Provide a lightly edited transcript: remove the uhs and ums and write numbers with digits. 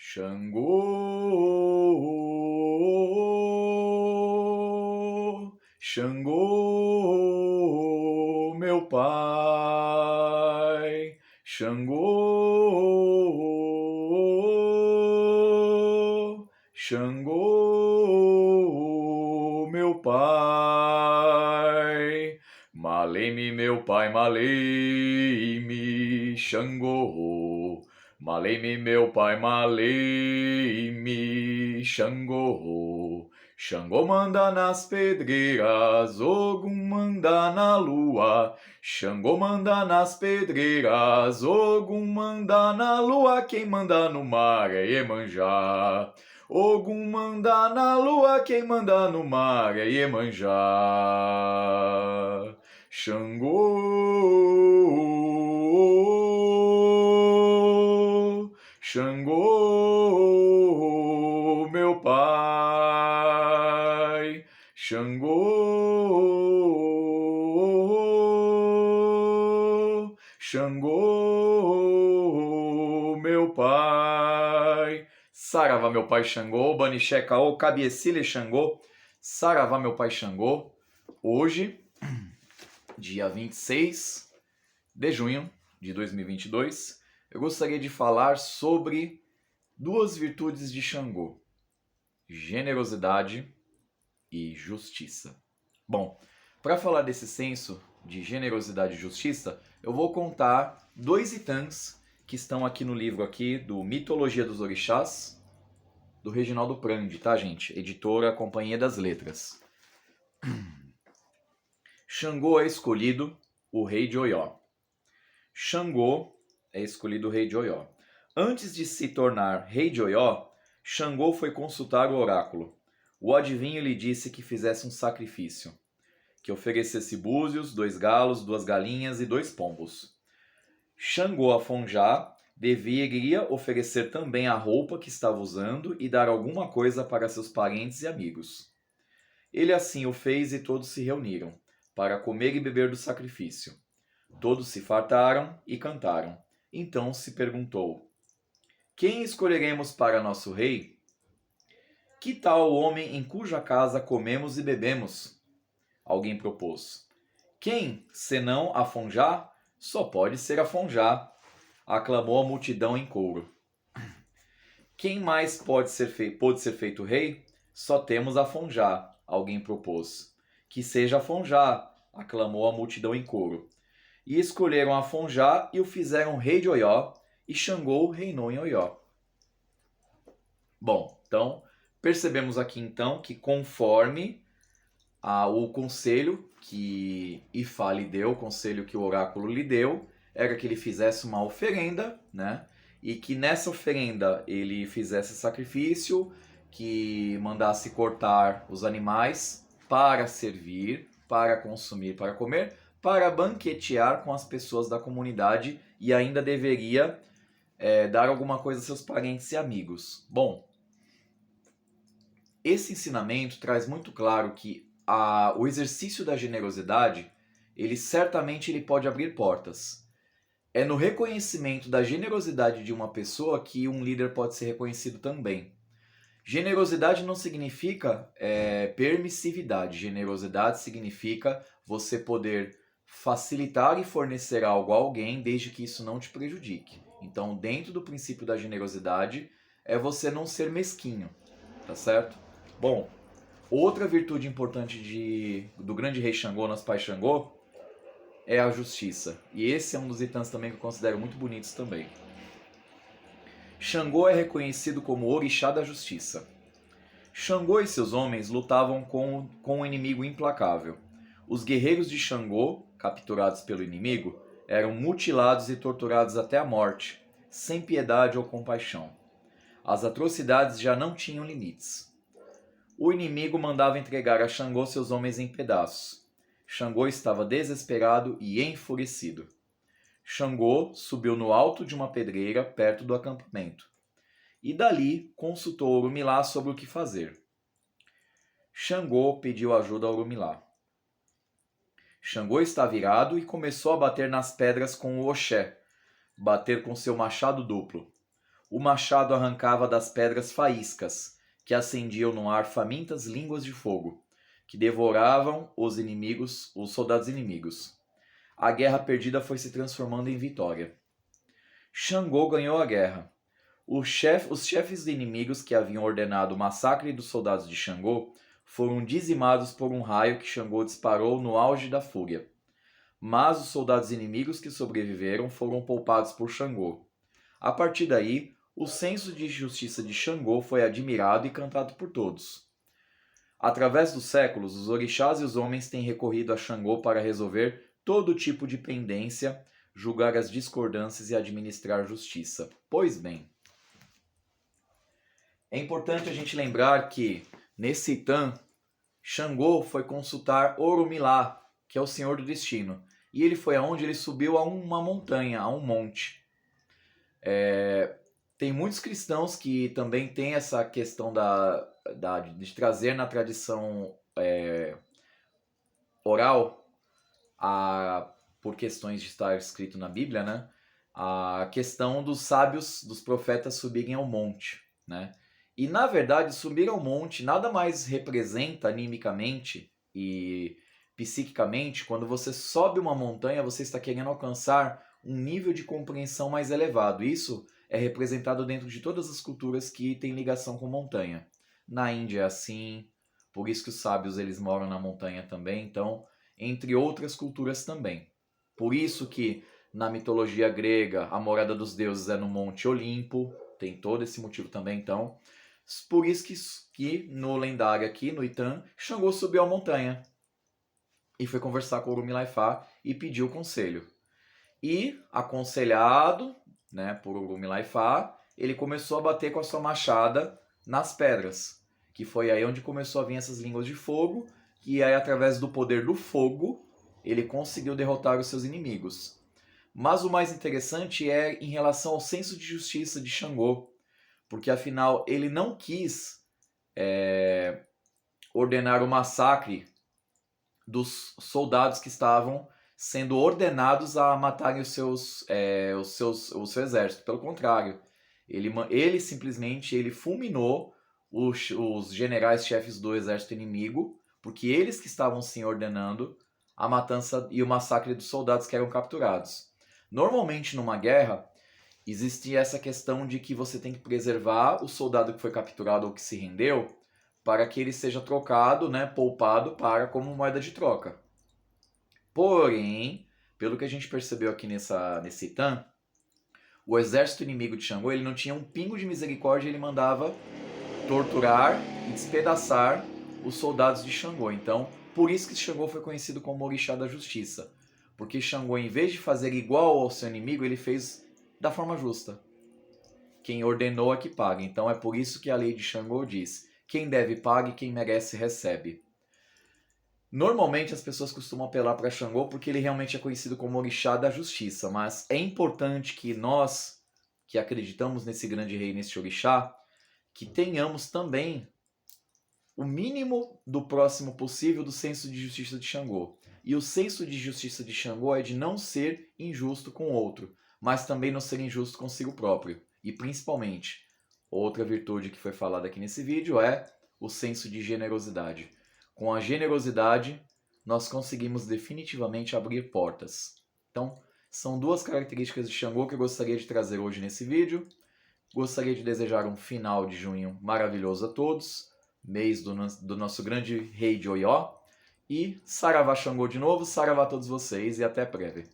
Xangô, Xangô, meu pai, Xangô, Xangô, meu pai, malei-me, meu pai, malei-me, Xangô. Malei-me, meu pai, malei-me, Xangô. Xangô manda nas pedreiras, Ogum manda na lua. Xangô manda nas pedreiras, Ogum manda na lua. Quem manda no mar é Iemanjá. Ogum manda na lua, quem manda no mar é Iemanjá. Xangô, Xangô, meu pai, Xangô, Xangô, meu pai. Saravá, meu pai Xangô, Baniché Caô, Cabiecile Xangô, Saravá, meu pai Xangô. Hoje, dia 26 de junho de 2022, eu gostaria de falar sobre duas virtudes de Xangô: generosidade e justiça. Bom, para falar desse senso de generosidade e justiça, eu vou contar dois itãs que estão aqui no livro aqui do Mitologia dos Orixás, do Reginaldo Prandi, tá, gente? Editora Companhia das Letras. Xangô é escolhido o rei de Oió. Xangô é escolhido o rei de Oió. Antes de se tornar rei de Oió, Xangô foi consultar o oráculo. O adivinho lhe disse que fizesse um sacrifício, que oferecesse búzios, 2 galos, 2 galinhas e 2 pombos. Xangô Afonjá deveria oferecer também a roupa que estava usando e dar alguma coisa para seus parentes e amigos. Ele assim o fez e todos se reuniram para comer e beber do sacrifício. Todos se fartaram e cantaram. Então se perguntou: quem escolheremos para nosso rei? Que tal o homem em cuja casa comemos e bebemos? Alguém propôs. Quem, senão Afonjá? Só pode ser Afonjá, aclamou a multidão em coro. Quem mais pode ser feito rei? Só temos Afonjá, alguém propôs. Que seja Afonjá, aclamou a multidão em coro. E escolheram Afonjá e o fizeram rei de Oió, e Xangô reinou em Oió. Bom, então percebemos aqui então que conforme o conselho que Ifá lhe deu, o conselho que o oráculo lhe deu, era que ele fizesse uma oferenda, né? E que nessa oferenda ele fizesse sacrifício, que mandasse cortar os animais para servir, para consumir, para comer, para banquetear com as pessoas da comunidade e ainda deveria dar alguma coisa a seus parentes e amigos. Bom, esse ensinamento traz muito claro que o exercício da generosidade, ele certamente pode abrir portas. É no reconhecimento da generosidade de uma pessoa que um líder pode ser reconhecido também. Generosidade não significa permissividade. Generosidade significa você poder facilitar e fornecer algo a alguém desde que isso não te prejudique. Então, dentro do princípio da generosidade, é você não ser mesquinho, tá certo? Bom, outra virtude importante do grande rei Xangô, nosso pai Xangô, é a justiça. E esse é um dos itãs também que eu considero muito bonitos também. Xangô é reconhecido como orixá da justiça. Xangô e seus homens lutavam com um inimigo implacável. Os guerreiros de Xangô, capturados pelo inimigo, eram mutilados e torturados até a morte, sem piedade ou compaixão. As atrocidades já não tinham limites. O inimigo mandava entregar a Xangô seus homens em pedaços. Xangô estava desesperado e enfurecido. Xangô subiu no alto de uma pedreira perto do acampamento e dali consultou Orumilá sobre o que fazer. Xangô pediu ajuda a Orumilá. Xangô estava irado e começou a bater nas pedras com o oxé, bater com seu machado duplo. O machado arrancava das pedras faíscas, que acendiam no ar famintas línguas de fogo, que devoravam os soldados inimigos. A guerra perdida foi se transformando em vitória. Xangô ganhou a guerra. Os chefes inimigos que haviam ordenado o massacre dos soldados de Xangô foram dizimados por um raio que Xangô disparou no auge da fúria. Mas os soldados inimigos que sobreviveram foram poupados por Xangô. A partir daí, o senso de justiça de Xangô foi admirado e cantado por todos. Através dos séculos, os orixás e os homens têm recorrido a Xangô para resolver todo tipo de pendência, julgar as discordâncias e administrar justiça. Pois bem, é importante a gente lembrar que, nesse Itã, Xangô foi consultar Orumilá, que é o Senhor do Destino. E ele foi aonde ele subiu a uma montanha, a um monte. Tem muitos cristãos que também têm essa questão de trazer na tradição oral, por questões de estar escrito na Bíblia, né? A questão dos sábios, dos profetas subirem ao monte, né? E na verdade, subir ao monte nada mais representa animicamente e psiquicamente, quando você sobe uma montanha, você está querendo alcançar um nível de compreensão mais elevado. Isso é representado dentro de todas as culturas que têm ligação com montanha. Na Índia é assim, por isso que os sábios eles moram na montanha também, então, entre outras culturas também. Por isso que na mitologia grega a morada dos deuses é no Monte Olimpo, tem todo esse motivo também, então. Por isso que no lendário aqui, no Itã, Xangô subiu a montanha e foi conversar com Urumilaifá e pediu conselho. E, aconselhado, né, por Urumilaifá, ele começou a bater com a sua machada nas pedras, que foi aí onde começou a vir essas línguas de fogo, e aí através do poder do fogo, ele conseguiu derrotar os seus inimigos. Mas o mais interessante é em relação ao senso de justiça de Xangô, porque afinal ele não quis ordenar o massacre dos soldados que estavam sendo ordenados a matarem o seu exército. Pelo contrário, ele simplesmente fulminou os generais chefes do exército inimigo, porque eles que estavam sim ordenando a matança e o massacre dos soldados que eram capturados. Normalmente numa guerra existe essa questão de que você tem que preservar o soldado que foi capturado ou que se rendeu para que ele seja trocado, né, poupado como moeda de troca. Porém, pelo que a gente percebeu aqui nesse Itã, o exército inimigo de Xangô ele não tinha um pingo de misericórdia, ele mandava torturar e despedaçar os soldados de Xangô. Então, por isso que Xangô foi conhecido como Orixá da Justiça. Porque Xangô, em vez de fazer igual ao seu inimigo, ele fez da forma justa. Quem ordenou é que paga. Então é por isso que a lei de Xangô diz: quem deve paga e quem merece recebe. Normalmente as pessoas costumam apelar para Xangô porque ele realmente é conhecido como Orixá da Justiça. Mas é importante que nós, que acreditamos nesse grande rei, nesse Orixá, que tenhamos também o mínimo do próximo possível do senso de justiça de Xangô. E o senso de justiça de Xangô é de não ser injusto com o outro, mas também não ser injusto consigo próprio. E principalmente, outra virtude que foi falada aqui nesse vídeo é o senso de generosidade. Com a generosidade, nós conseguimos definitivamente abrir portas. Então, são duas características de Xangô que eu gostaria de trazer hoje nesse vídeo. Gostaria de desejar um final de junho maravilhoso a todos, mês do nosso grande rei de Oió. E Saravá Xangô de novo, Saravá a todos vocês e até breve.